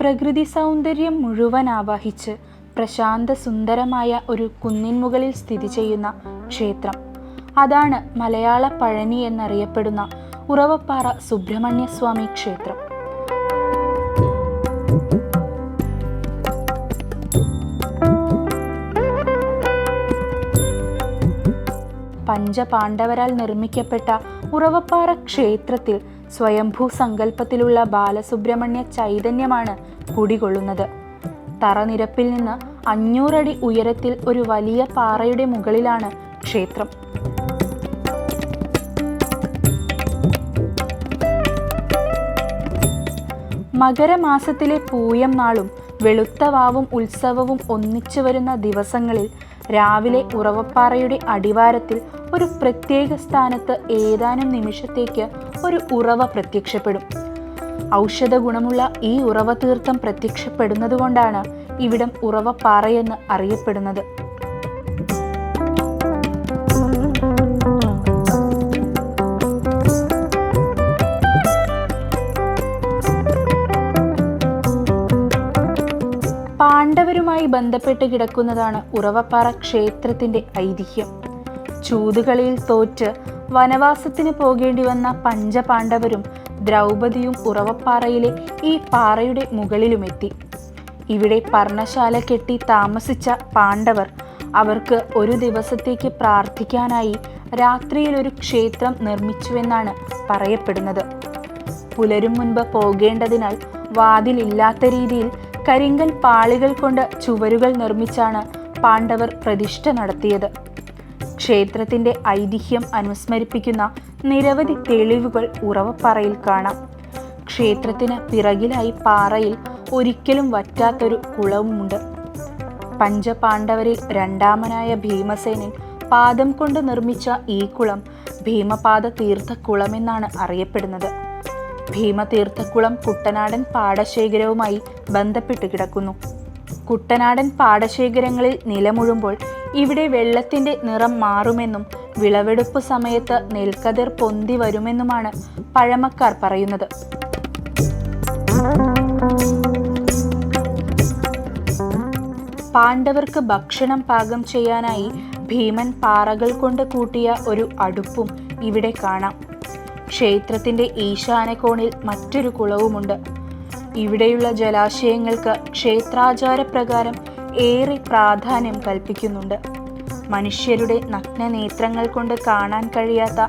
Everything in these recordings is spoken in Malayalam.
പ്രകൃതി സൗന്ദര്യം മുഴുവൻ ആവാഹിച്ച് പ്രശാന്ത സുന്ദരമായ ഒരു കുന്നിൻ മുകളിൽ സ്ഥിതി ചെയ്യുന്ന ക്ഷേത്രം. അതാണ് മലയാള പഴനി എന്നറിയപ്പെടുന്ന ഉറവപ്പാറ സുബ്രഹ്മണ്യ സ്വാമി ക്ഷേത്രം. പഞ്ചപാണ്ഡവരാൽ നിർമ്മിക്കപ്പെട്ട ഉറവപ്പാറ ക്ഷേത്രത്തിൽ സ്വയംഭൂ സങ്കല്പത്തിലുള്ള ബാലസുബ്രഹ്മണ്യ ചൈതന്യമാണ് കുടികൊള്ളുന്നത്. തറനിരപ്പിൽ നിന്ന് 500 അടി ഉയരത്തിൽ ഒരു വലിയ പാറയുടെ മുകളിലാണ് ക്ഷേത്രം. മകരമാസത്തിലെ പൂയം നാളും വെളുത്തവാവും ഉത്സവവും ഒന്നിച്ചു വരുന്ന ദിവസങ്ങളിൽ രാവിലെ ഉറവപ്പാറയുടെ അടിവാരത്തിൽ ഒരു പ്രത്യേക സ്ഥാനത്ത് ഏതാനും നിമിഷത്തേക്ക് ഒരു ഉറവ പ്രത്യക്ഷപ്പെടും. ഔഷധ ഗുണമുള്ള ഈ ഉറവ തീർത്ഥം പ്രത്യക്ഷപ്പെടുന്നതുകൊണ്ടാണ് ഇവിടം ഉറവപ്പാറയെന്ന് അറിയപ്പെടുന്നത്. പാണ്ഡവരുമായി ബന്ധപ്പെട്ട് കിടക്കുന്നതാണ് ഉറവപ്പാറ ക്ഷേത്രത്തിന്റെ ഐതിഹ്യം. ചൂതുകളിയിൽ തോറ്റ് വനവാസത്തിന് പോകേണ്ടി വന്ന പഞ്ചപാണ്ഡവരും ദ്രൗപദിയും ഉറവപ്പാറയിലെ ഈ പാറയുടെ മുകളിലുമെത്തി. ഇവിടെ പർണശാല കെട്ടി താമസിച്ച പാണ്ഡവർ അവർക്ക് ഒരു ദിവസത്തേക്ക് പ്രാർത്ഥിക്കാനായി രാത്രിയിൽ ഒരു ക്ഷേത്രം നിർമ്മിച്ചുവെന്നാണ് പറയപ്പെടുന്നത്. പുലരും മുൻപ് പോകേണ്ടതിനാൽ വാതിലില്ലാത്ത രീതിയിൽ കരിങ്കൽ പാളികൾ കൊണ്ട് ചുവരുകൾ നിർമ്മിച്ചാണ് പാണ്ഡവർ പ്രതിഷ്ഠ നടത്തിയത്. ക്ഷേത്രത്തിന്റെ ഐതിഹ്യം അനുസ്മരിപ്പിക്കുന്ന നിരവധി തെളിവുകൾ ഉറവപ്പാറയിൽ കാണാം. ക്ഷേത്രത്തിന് പിറകിലായി പാറയിൽ ഒരിക്കലും വറ്റാത്തൊരു കുളവുമുണ്ട്. പഞ്ചപാണ്ഡവരിൽ രണ്ടാമനായ ഭീമസേനൻ പാദം കൊണ്ട് നിർമ്മിച്ച ഈ കുളം ഭീമപാദ തീർത്ഥക്കുളമെന്നാണ് അറിയപ്പെടുന്നത്. ഭീമതീർത്ഥക്കുളം കുട്ടനാടൻ പാടശേഖരവുമായി ബന്ധപ്പെട്ട് കിടക്കുന്നു. കുട്ടനാടൻ പാടശേഖരങ്ങളിൽ നിലമുഴുമ്പോൾ ഇവിടെ വെള്ളത്തിന്റെ നിറം മാറുമെന്നും വിളവെടുപ്പ് സമയത്ത് നെൽക്കതിർ പൊന്തി വരുമെന്നുമാണ് പഴമക്കാർ പറയുന്നത്. പാണ്ഡവർക്ക് ഭക്ഷണം പാകം ചെയ്യാനായി ഭീമൻ പാറകൾ കൊണ്ട് കൂട്ടിയ ഒരു അടുപ്പും ഇവിടെ കാണാം. ക്ഷേത്രത്തിന്റെ ഈശാനകോണിൽ മറ്റൊരു കുളവുമുണ്ട്. ഇവിടെയുള്ള ജലാശയങ്ങൾക്ക് ക്ഷേത്രാചാരപ്രകാരം ഏറെ പ്രാധാന്യം കൽപ്പിക്കുന്നുണ്ട്. മനുഷ്യരുടെ നഗ്നനേത്രങ്ങൾ കൊണ്ട് കാണാൻ കഴിയാത്ത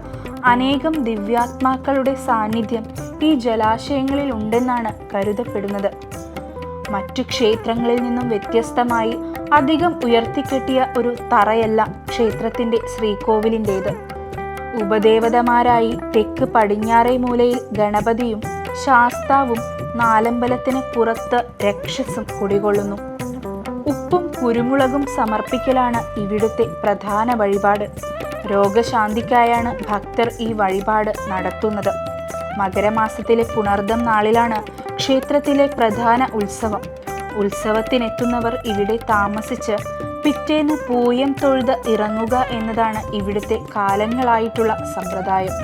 അനേകം ദിവ്യാത്മാക്കളുടെ സാന്നിധ്യം ഈ ജലാശയങ്ങളിൽ ഉണ്ടെന്നാണ് കരുതപ്പെടുന്നത്. മറ്റു ക്ഷേത്രങ്ങളിൽ നിന്നും വ്യത്യസ്തമായി അധികം ഉയർത്തിക്കെട്ടിയ ഒരു തറയല്ല ക്ഷേത്രത്തിന്റെ ശ്രീകോവിലിൻ്റേത്. ഉപദേവതമാരായി തെക്ക് പടിഞ്ഞാറേ മൂലയിൽ ഗണപതിയും ശാസ്താവും നാലമ്പലത്തിന് പുറത്ത് രക്ഷസും കുടികൊള്ളുന്നു. ഉപ്പും കുരുമുളകും സമർപ്പിക്കലാണ് ഇവിടുത്തെ പ്രധാന വഴിപാട്. രോഗശാന്തിക്കായാണ് ഭക്തർ ഈ വഴിപാട് നടത്തുന്നത്. മകരമാസത്തിലെ പുണർദം നാളിലാണ് ക്ഷേത്രത്തിലെ പ്രധാന ഉത്സവം. ഉത്സവത്തിനെത്തുന്നവർ ഇവിടെ താമസിച്ച് പിറ്റേന്ന് പൂയം തൊഴുത് ഇറങ്ങുക എന്നതാണ് ഇവിടുത്തെ കാലങ്ങളായിട്ടുള്ള സമ്പ്രദായം.